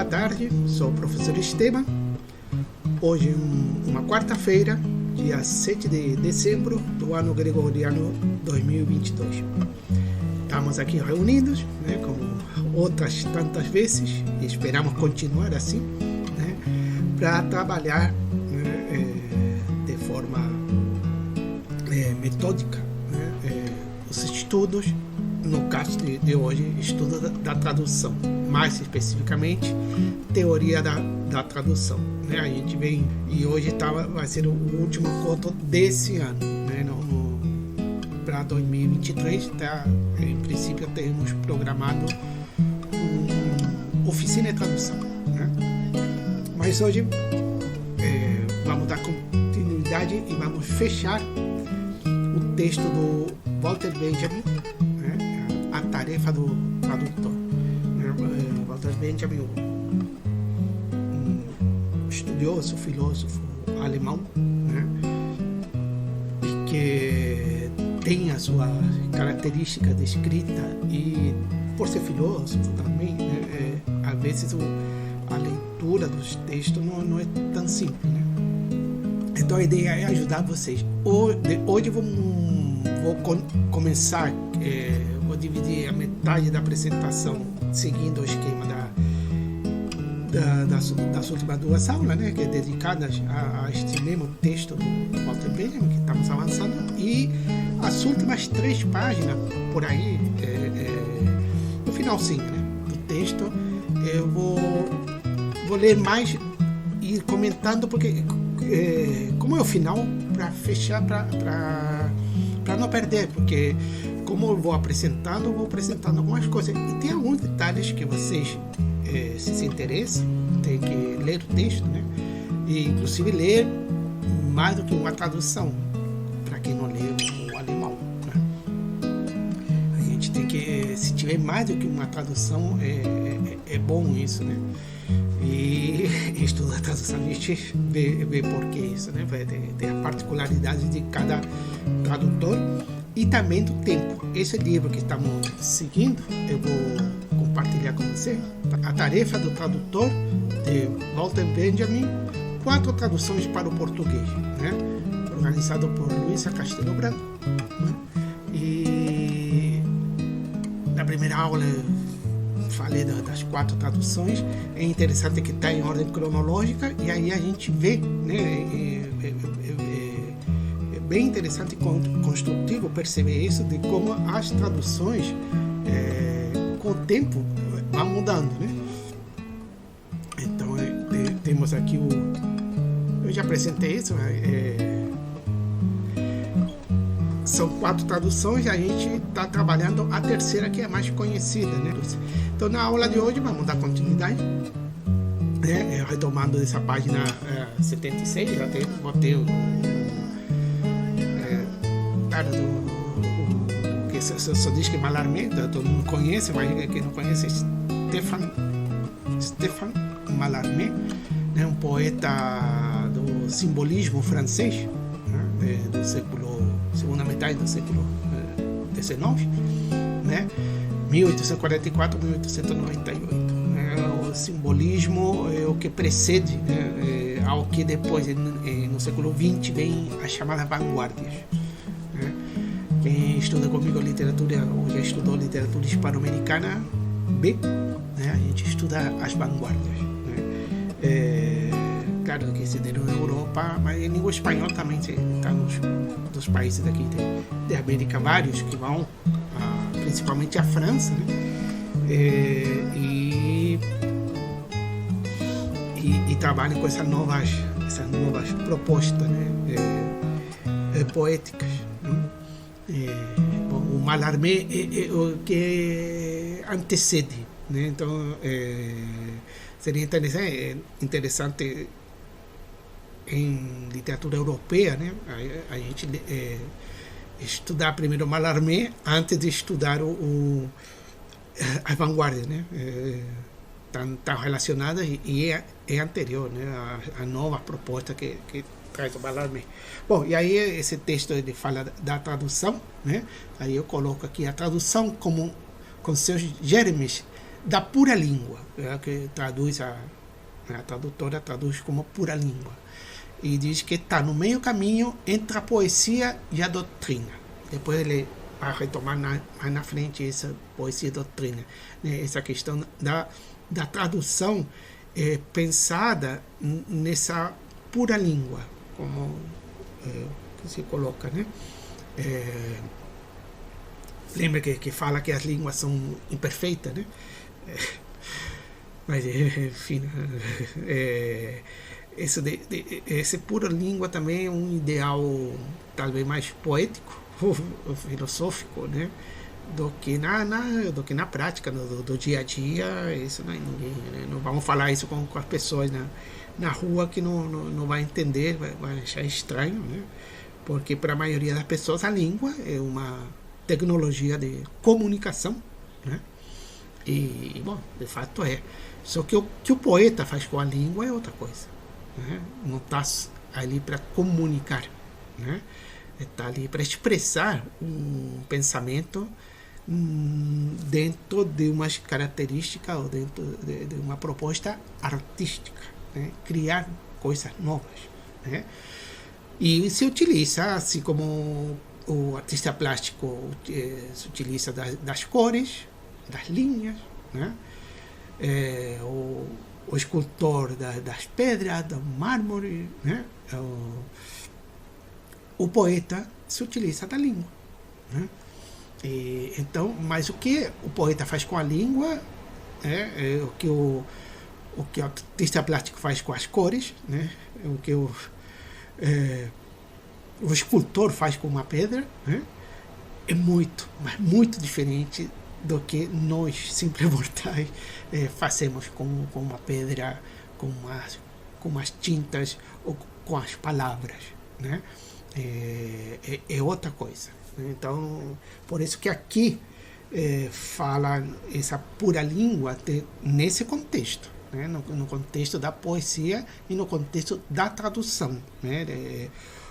tarde, sou o professor Esteban. Hoje é uma quarta-feira, dia 7 de dezembro do ano gregoriano 2022. Estamos aqui reunidos, né, como outras tantas vezes, e esperamos continuar assim, né, para trabalhar de forma metódica, né, os estudos. No caso de hoje, estudo da tradução, mais especificamente teoria da tradução, né? A gente vem e hoje vai ser o último encontro desse ano, né? Para 2023, tá? Em princípio temos programado uma oficina de tradução, né? Mas hoje vamos dar continuidade e vamos fechar o texto do Walter Benjamin, a tarefa do tradutor. Walter Benjamin, um estudioso, filósofo alemão, né, e que tem a sua característica de escrita e, por ser filósofo também, né, às vezes a leitura dos textos não é tão simples, né? Então a ideia é ajudar vocês. Hoje vou começar, vou dividir a metade da apresentação seguindo o esquema das últimas duas aulas, né, que é dedicadas a este mesmo texto do Walter Benjamin, que estamos avançando, e as últimas 3 páginas, por aí, no finalzinho, né, do texto, eu vou ler mais e ir comentando, porque como é o final, para fechar, para não perder, porque como eu vou apresentando algumas coisas, e tem alguns detalhes que vocês se interessam, tem que ler o texto, né? E inclusive ler mais do que uma tradução, para quem não lê o alemão, né? A gente tem que, se tiver mais do que uma tradução, é bom isso, né? E estudar a tradução, a gente vê por que isso, né? Tem a particularidade de cada tradutor e também do tempo. Esse livro que estamos seguindo, eu vou compartilhar com você. A tarefa do tradutor, de Walter Benjamin, 4 traduções para o português, né? Organizado por Luisa Castelo Branco, né? E na primeira aula falei das 4 traduções. É interessante que está em ordem cronológica, e aí a gente vê, né, é bem interessante e construtivo perceber isso, de como as traduções com o tempo vão mudando, né? Então temos aqui eu já apresentei isso, são 4 traduções, e a gente está trabalhando a terceira, que é a mais conhecida, né? Então, na aula de hoje, vamos dar continuidade, né? Retomando essa página 76, eu até botei cara que só diz que é Mallarmé, todo mundo conhece, mas quem não conhece é Stéphane Mallarmé, né? Um poeta do simbolismo francês, né? Do segunda metade do século XIX, né? 1844 a 1898. Né? O simbolismo é o que precede, né, ao que depois, no século XX, vem as chamadas vanguardas. Né? Quem estuda comigo literatura, ou já estudou literatura hispano-americana B, né? A gente estuda as vanguardas. Né? Claro que se deram na Europa, mas em língua espanhola também está nos países aqui de América, vários que vão, principalmente a França, né? E trabalham com essas novas propostas, né? Poéticas. Né? O Mallarmé é o que antecede, né? Então seria interessante em literatura europeia, né? A gente estudar primeiro Mallarmé antes de estudar as vanguardas, né? Estão relacionadas e é anterior, né? A nova proposta que traz o Mallarmé. Bom, e aí esse texto ele fala da tradução, né? Aí eu coloco aqui a tradução com seus germes da pura língua, que traduz a tradutora traduz como pura língua, e diz que está no meio caminho entre a poesia e a doutrina. Depois ele vai retomar mais na frente essa poesia e doutrina, né? Essa questão da tradução pensada nessa pura língua, como que se coloca, né? Lembra que fala que as línguas são imperfeitas, né? Mas, enfim, esse pura língua também é um ideal talvez mais poético, filosófico, né? do que na prática, do dia a dia. Isso não vamos falar isso com as pessoas na rua, que não vai entender, vai achar estranho, né? Porque para a maioria das pessoas a língua é uma tecnologia de comunicação, né? E bom, de fato é. Só que o que o poeta faz com a língua é outra coisa, né? Não está ali para comunicar, né? Está ali para expressar um pensamento dentro de umas características ou dentro de uma proposta artística, né? Criar coisas novas, né? E se utiliza, assim como o artista plástico se utiliza das cores, das linhas, né? O escultor das pedras, do mármore, né? O poeta se utiliza da língua, né? Então, mas o que o poeta faz com a língua é o que o artista plástico faz com as cores, né? O que o escultor faz com uma pedra, né? É muito, mas muito diferente do que nós, simples mortais, fazemos com uma pedra, com as tintas ou com as palavras, né? É outra coisa. Então, por isso que aqui fala essa pura língua nesse contexto, né? No contexto da poesia e no contexto da tradução, né?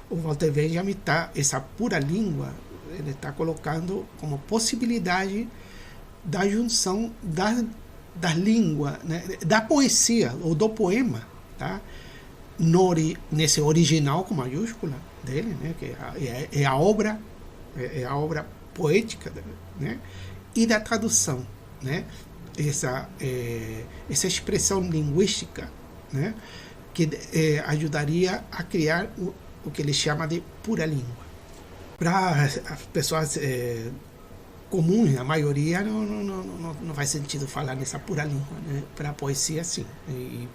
O Walter Benjamin essa pura língua, ele está colocando como possibilidade da junção da língua, né? Da poesia ou do poema, tá? Nesse original com maiúscula dele, né? Que é a obra poética, né? E da tradução, né? Essa expressão linguística, né? Que ajudaria a criar o que ele chama de pura língua. Para as pessoas comuns, a maioria não faz sentido falar nessa pura língua, né? Para a poesia, sim. E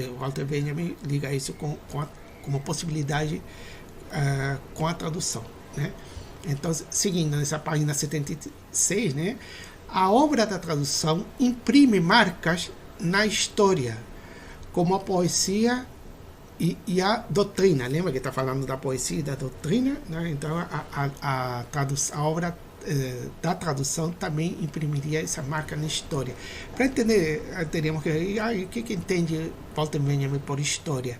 o Walter Benjamin liga isso como possibilidade com a tradução, né? Então, seguindo nessa página 76, né? A obra da tradução imprime marcas na história, como a poesia e a doutrina. Lembra que está falando da poesia e da doutrina, né? Então, a obra da tradução também imprimiria essa marca na história. Para entender, teríamos que... o que entende Walter Benjamin por história?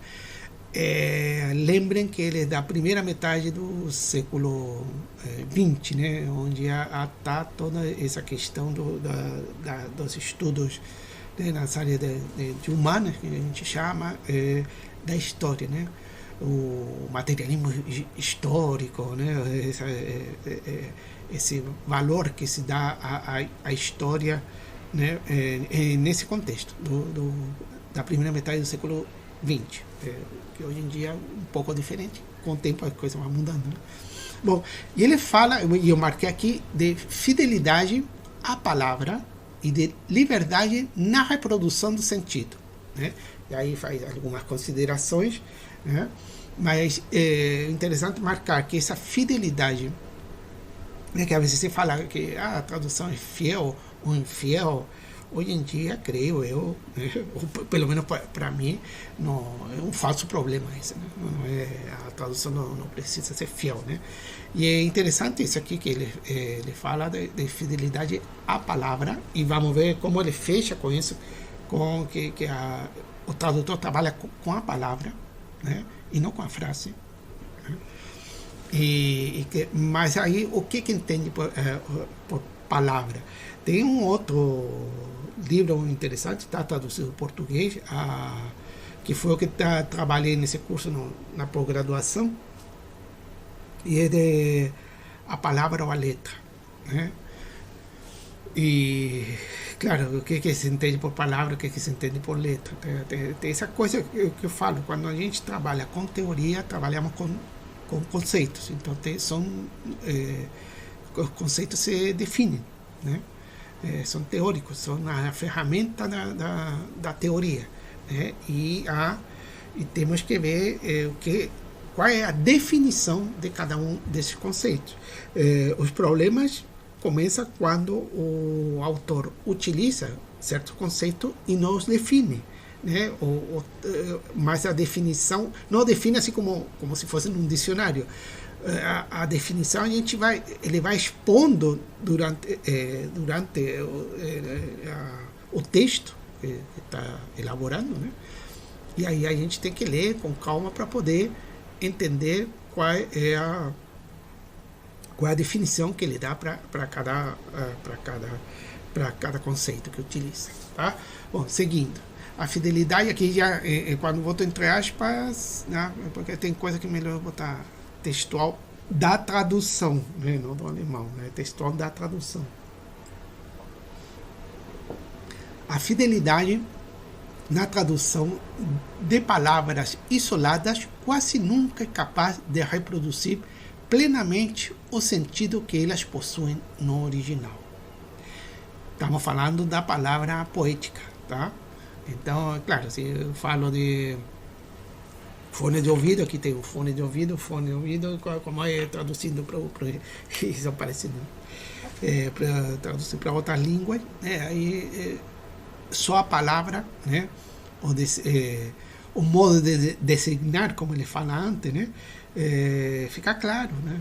Lembrem que ele é da primeira metade do século XX, né? Onde está toda essa questão dos estudos, né? Nas áreas de humanas, que a gente chama, da história, né? O materialismo histórico, né? Esse valor que se dá à história, né? Nesse contexto da primeira metade do século XX, que hoje em dia é um pouco diferente, com o tempo a coisa vai mudando, né? Bom, e ele fala, e eu marquei aqui, de fidelidade à palavra e de liberdade na reprodução do sentido, né? E aí faz algumas considerações, né? Mas é interessante marcar que essa fidelidade, né, que às vezes se fala que a tradução é fiel ou infiel, hoje em dia, creio eu, né, ou pelo menos para mim, não, é um falso problema isso, né? A tradução não precisa ser fiel, né? E é interessante isso aqui, que ele fala de fidelidade à palavra, e vamos ver como ele fecha com isso, com que o tradutor trabalha com a palavra, né? E não com a frase, né? Mas aí, o que entende palavra. Tem um outro livro interessante, está traduzido em português, que foi o que trabalhei nesse curso na pós-graduação, e é de A Palavra ou a Letra, né? E, claro, o que se entende por palavra, o que se entende por letra. Tem essa coisa que eu falo, quando a gente trabalha com teoria, trabalhamos com conceitos. Então, os conceitos se definem, né? São teóricos, são a ferramenta da teoria, né? E temos que ver qual é a definição de cada um desses conceitos. Os problemas começam quando o autor utiliza certo conceito e não os define, né? Mas a definição não define assim como se fosse num dicionário. A definição ele vai expondo durante o texto que está elaborando, né? E aí a gente tem que ler com calma para poder entender qual é a definição que ele dá para cada conceito que utiliza, tá? Bom, seguindo. A fidelidade aqui já, quando boto entre aspas, né? Porque tem coisa que é melhor botar textual da tradução, né? Não do alemão, né? Textual da tradução. A fidelidade na tradução de palavras isoladas quase nunca é capaz de reproduzir plenamente o sentido que elas possuem no original. Estamos falando da palavra poética, tá? Então, claro, se eu falo de fone de ouvido, aqui tem o fone de ouvido, como é traduzindo para são parecidos, para traduzir para outra língua, né? Aí só a palavra, né? O modo de designar, como ele fala antes, né? Fica claro, né?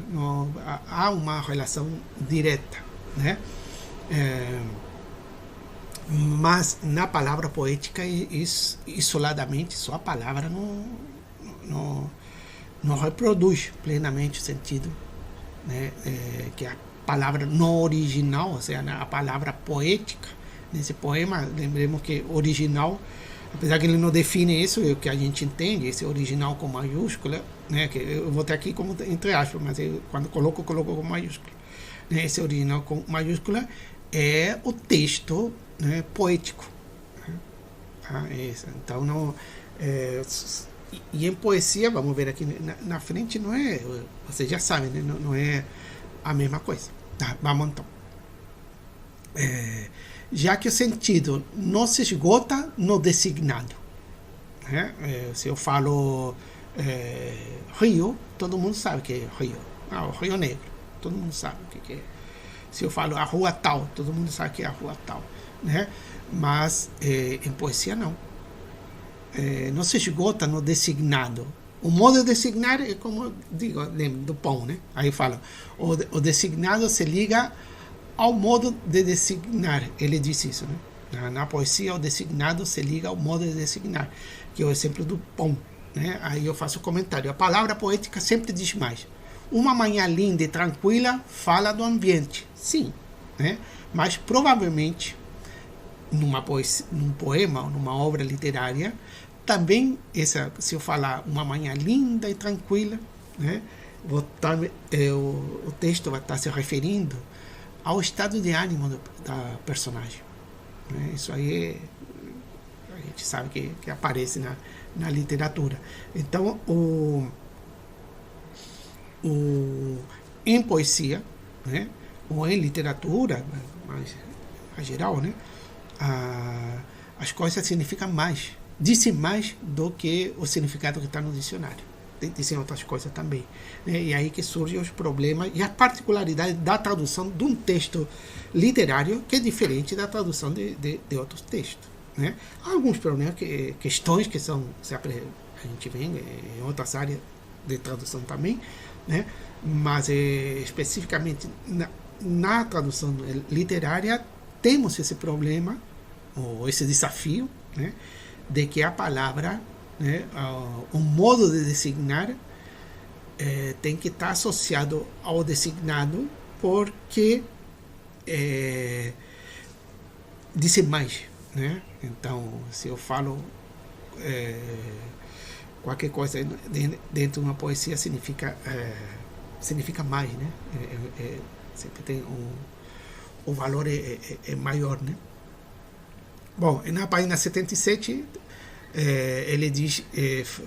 Há uma relação direta, né? Mas na palavra poética, isoladamente, só a palavra não reproduz plenamente o sentido, né? Que a palavra no original, ou seja, a palavra poética, nesse poema, lembremos que original, apesar que ele não define isso, é o que a gente entende, esse original com maiúscula, né? Que eu vou ter aqui como entre aspas, mas quando coloco com maiúscula, né? Esse original com maiúscula é o texto, né, poético, né? Então não e em poesia, vamos ver aqui na frente, não é, vocês já sabem, né? Não é a mesma coisa, tá? Vamos então, já que o sentido não se esgota no designado, né? Se eu falo rio, todo mundo sabe que é rio, o Rio Negro, todo mundo sabe o que é. Se eu falo a rua tal, todo mundo sabe que é a rua tal, né? Mas em poesia não. Não se esgota no designado. O modo de designar é como digo, lembro do pão, né? Aí fala, o designado se liga ao modo de designar. Ele diz isso, né? Na poesia, o designado se liga ao modo de designar, que é o exemplo do pão, né? Aí eu faço o comentário. A palavra poética sempre diz mais. Uma manhã linda e tranquila fala do ambiente, sim, né? Mas provavelmente num poema ou numa obra literária, também se eu falar uma manhã linda e tranquila, né? O texto vai estar se referindo ao estado de ânimo da personagem, né? Isso aí a gente sabe que aparece na literatura. Então, em poesia, né, ou em literatura, mais geral, né, as coisas significam mais, dizem mais do que o significado que está no dicionário. Dizem outras coisas também, né? E aí que surgem os problemas e a particularidade da tradução de um texto literário que é diferente da tradução de outros textos, né? Há alguns problemas, questões que a gente vê em outras áreas de tradução também, né? Mas especificamente na tradução literária temos esse problema ou esse desafio, né? De que a palavra, né, o modo de designar tem que estar associado ao designado, porque dizer mais, né? Então, se eu falo qualquer coisa dentro de uma poesia, significa mais, né? Sempre tem o valor é maior, né? Bom, na página 77, ele diz,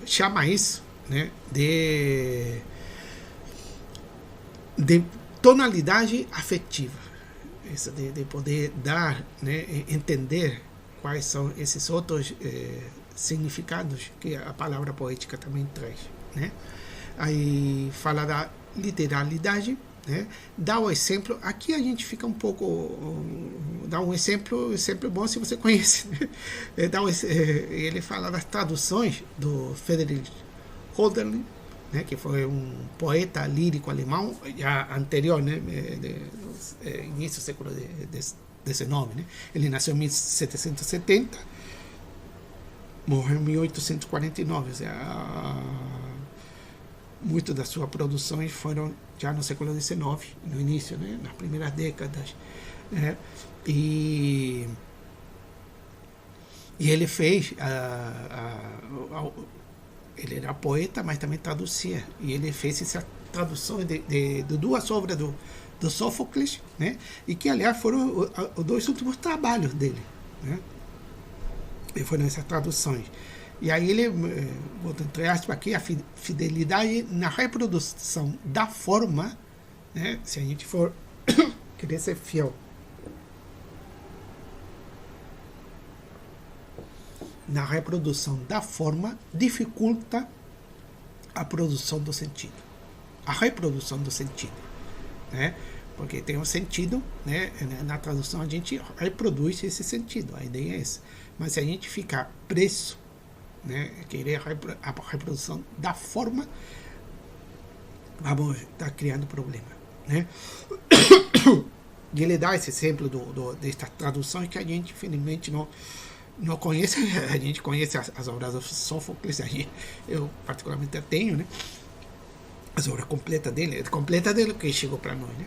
chama isso, né, de tonalidade afetiva, isso de poder dar, né, entender quais são esses outros significados que a palavra poética também traz, né? Aí fala da literalidade, né? Dá o exemplo, aqui a gente fica um pouco, dá um exemplo bom se você conhece, né? Ele fala das traduções do Friedrich Hölderlin, né, que foi um poeta lírico alemão já anterior, né, início do século XIX, né? Ele nasceu em 1770, morreu em 1849, ou seja, muitas das suas produções foram já no século XIX, no início, né, nas primeiras décadas, né? E ele fez ele era poeta, mas também traduzia, e ele fez essa tradução de duas obras do Sófocles, né? E que aliás foram os dois últimos trabalhos dele, né? E foram essas traduções. E aí ele botou entre aspas aqui a fidelidade na reprodução da forma, né? Se a gente for querer ser fiel na reprodução da forma, dificulta a produção do sentido, a reprodução do sentido, né? Porque tem um sentido, né? Na tradução a gente reproduz esse sentido, a ideia é essa. Mas se a gente ficar preso, né, querer a reprodução da forma, vamos estar criando problema, né? E ele dá esse exemplo destas traduções que a gente, infelizmente, não conhece. A gente conhece as obras do Sófocles, eu particularmente tenho, né, as obras completas dele que chegou para nós, né?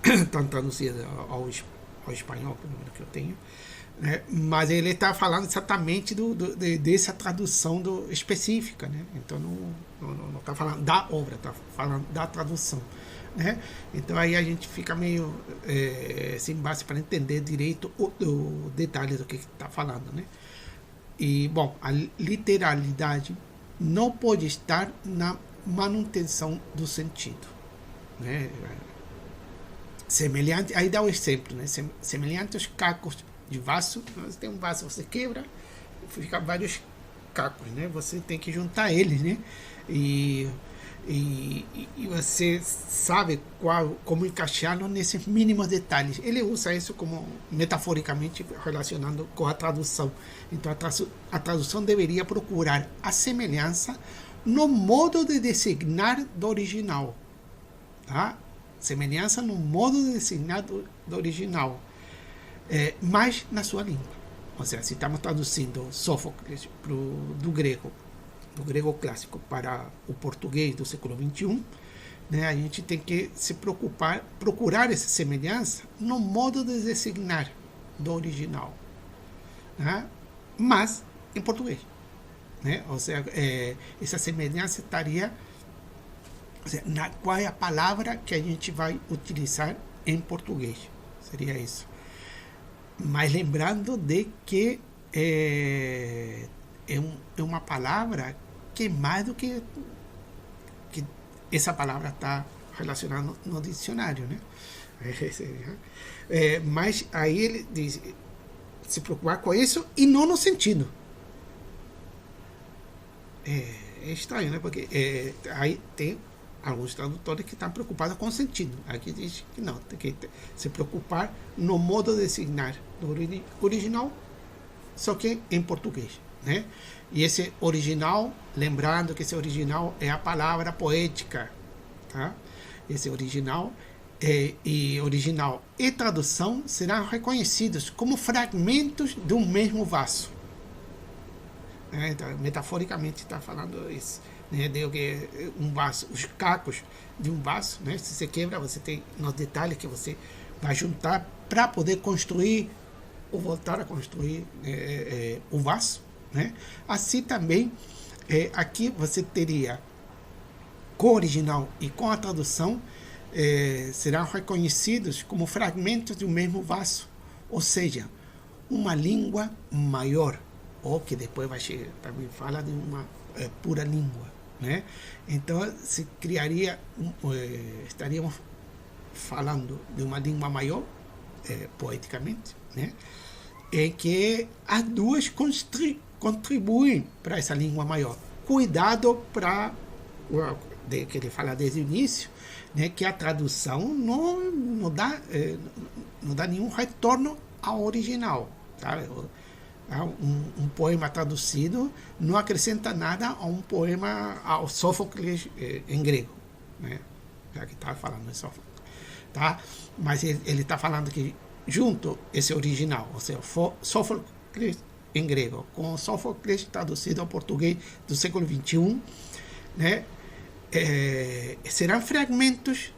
Estão traduzidas ao espanhol, pelo menos que eu tenho, né? Mas ele está falando exatamente dessa tradução específica, né? Então não está falando da obra, está falando da tradução, né? Então aí a gente fica meio sem base para entender direito o detalhe do que está falando, né? E bom, a literalidade não pode estar na manutenção do sentido, né? Semelhante, aí dá o exemplo, né? Semelhante aos cacos de vaso. Você tem um vaso, você quebra, fica vários cacos, né? Você tem que juntar eles, né? E você sabe como encaixá-lo nesses mínimos detalhes. Ele usa isso como metaforicamente relacionando com a tradução. Então a tradução deveria procurar a semelhança no modo de designar do original, tá? Semelhança no modo de designar do original, mas na sua língua. Ou seja, se estamos traduzindo Sófocles do grego clássico para o português do século XXI, né, a gente tem que se procurar essa semelhança no modo de designar do original, né, mas em português, né? Ou seja, essa semelhança estaria, ou seja, qual é a palavra que a gente vai utilizar em português, seria isso. Mas lembrando de que é uma palavra que mais do que essa palavra está relacionada no dicionário, né? Mas aí ele diz se preocupar com isso e não no sentido. É estranho, né? Porque aí tem alguns tradutores que estão preocupados com o sentido. Aqui diz que não, tem que se preocupar no modo de designar do original, só que em português, né? E esse original, lembrando que esse original é a palavra poética, tá? Esse original original e tradução serão reconhecidos como fragmentos de um mesmo vaso. Então, metaforicamente está falando isso, né? De que um vaso, os cacos de um vaso, né? Se você quebra, você tem nos detalhes que você vai juntar para poder construir ou voltar a construir o vaso, né? Assim também, aqui você teria, com o original e com a tradução, serão reconhecidos como fragmentos do mesmo vaso, ou seja, uma língua maior, ou que depois vai chegar, também fala de uma pura língua, né? Então se criaria, estaríamos falando de uma língua maior, poeticamente, né? Em que as duas contribuem para essa língua maior. Cuidado para, que ele fala desde o início, né, que a tradução não dá nenhum retorno ao original. Tá? Um poema traduzido não acrescenta nada a um poema, ao Sófocles em grego, né? Já que está falando de Sófocles. Tá? Mas ele está falando que junto esse original, ou seja, Sófocles em grego, com Sófocles traduzido ao português do século XXI, né, serão fragmentos,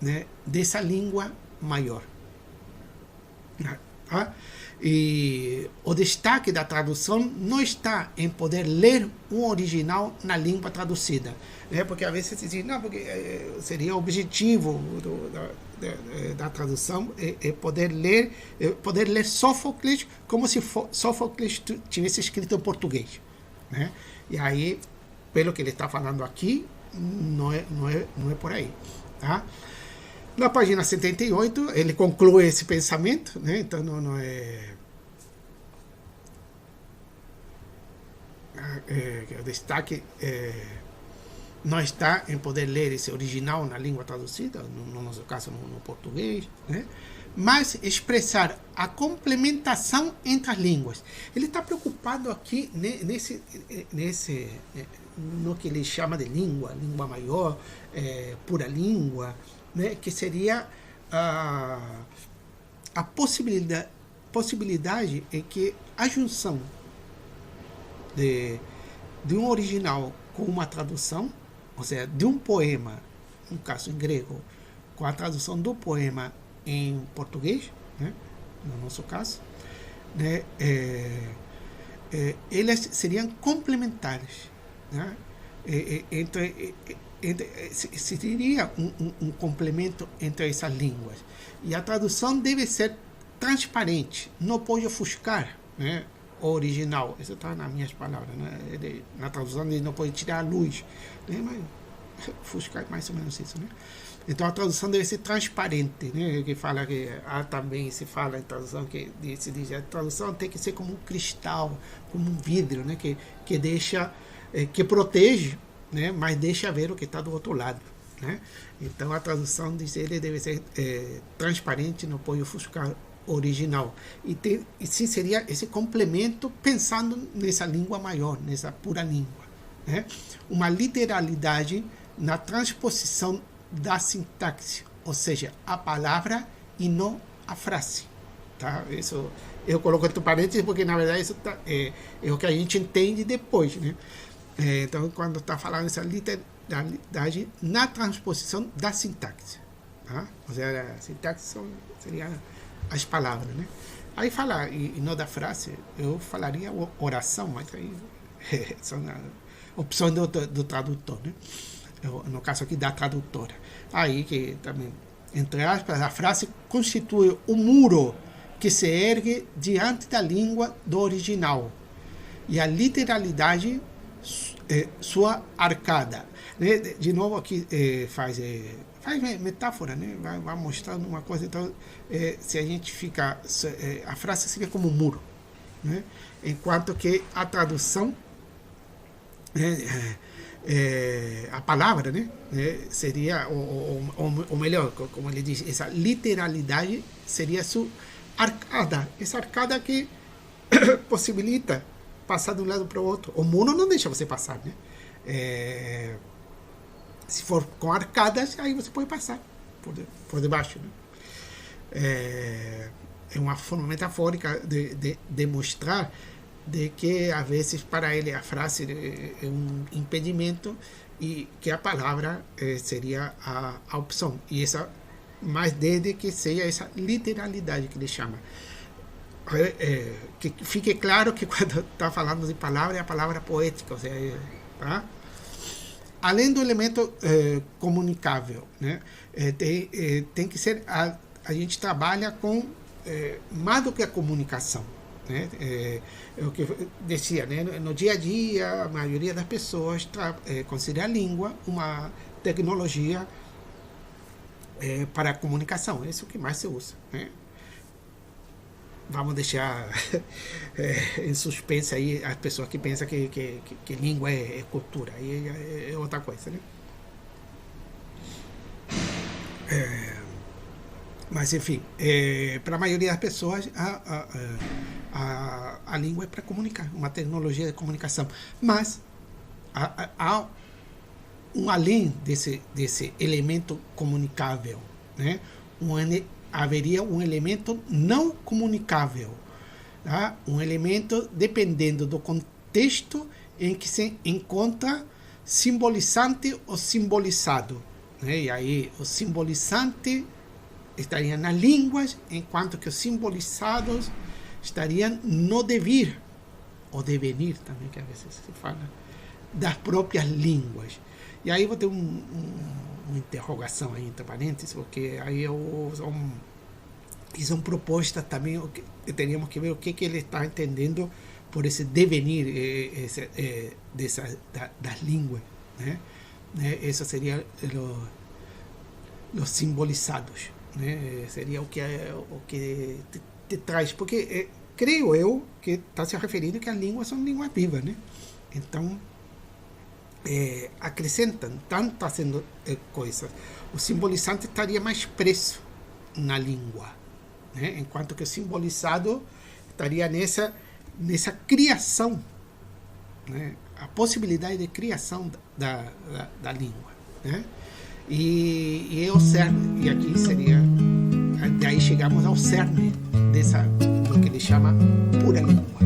né, dessa língua maior. Tá? E o destaque da tradução não está em poder ler um original na língua traduzida, né? Porque às vezes se diz, não, porque seria o objetivo da tradução poder ler Sófocles como se Sófocles tivesse escrito em português, né? E aí, pelo que ele está falando aqui, não é por aí, tá? Na página 78, ele conclui esse pensamento, né? Então não é o destaque não está em poder ler esse original na língua traduzida, no nosso caso no português, né? Mas expressar a complementação entre as línguas. Ele está preocupado aqui no que ele chama de língua maior, pura língua, né, que seria a possibilidade em que a junção de um original com uma tradução, ou seja, de um poema, no caso em grego, com a tradução do poema em português, né, no nosso caso, né, eles seriam complementares, né, se teria um complemento entre essas línguas. E a tradução deve ser transparente, não pode ofuscar, né, o original. Isso está nas minhas palavras, né? Na tradução ele não pode tirar a luz, né? Mas ofuscar é mais ou menos isso, né? Então a tradução deve ser transparente, né? Que fala que também se fala em tradução que se diz a tradução tem que ser como um cristal, como um vidro, né? Que deixa, que protege, né? Mas deixa ver o que está do outro lado, né? Então a tradução diz ele deve ser transparente, não pode ofuscar o original. E sim seria esse complemento pensando nessa língua maior, nessa pura língua, né? Uma literalidade na transposição da sintaxe, ou seja, a palavra e não a frase, tá? Isso eu coloco entre parênteses porque na verdade isso é o que a gente entende depois, né? Então quando está falando essa literalidade na transposição da sintaxe, tá? Ou seja, a sintaxe seria as palavras, né? Aí falar e não da frase, eu falaria oração, mas aí são opções do tradutor, né? No caso aqui da tradutora. Aí que também, entre aspas, a frase constitui o muro que se ergue diante da língua do original e a literalidade sua arcada, né? De novo aqui faz metáfora, né? Vai mostrando uma coisa. Então se a gente fica a frase seria como um muro, né? Enquanto que a tradução a palavra, né, seria ou melhor, como ele diz, essa literalidade seria sua arcada, essa arcada que possibilita passar de um lado para o outro. O muro não deixa você passar, né? Se for com arcadas, aí você pode passar por debaixo, né? É uma forma metafórica de demonstrar de que às vezes para ele a frase é um impedimento e que a palavra seria a opção. E essa mas desde que seja essa literalidade que ele chama. Que fique claro que quando está falando de palavra, é a palavra poética, ou seja, tá? Além do elemento comunicável, né? Tem que ser, a gente trabalha com mais do que a comunicação, né? É o que eu decía, né? No dia a dia, a maioria das pessoas considera a língua uma tecnologia para a comunicação. Isso é o que mais se usa, né? Vamos deixar em suspense aí as pessoas que pensam que língua é cultura. Aí é outra coisa, né? Mas, enfim, para a maioria das pessoas, a língua é para comunicar, uma tecnologia de comunicação. Mas há além desse elemento comunicável, né? Haveria um elemento não comunicável, tá? Um elemento dependendo do contexto em que se encontra simbolizante ou simbolizado, né? E aí o simbolizante estaria nas línguas, enquanto que os simbolizados estariam no devir, ou devenir também, que às vezes se fala, das próprias línguas. E aí vou ter uma interrogação aí entre parênteses, porque aí são propostas também, teríamos que ver o que ele está entendendo por esse devenir das línguas, né? Esses seriam os simbolizados, né? Seria o que te traz, porque creio eu que está se referindo que as línguas são línguas vivas, né? Então acrescentam, estão fazendo coisas. O simbolizante estaria mais preso na língua, né? Enquanto que o simbolizado estaria nessa criação, né? A possibilidade de criação da língua, né? E é o cerne, e aqui seria, daí chegamos ao cerne do que ele chama pura língua.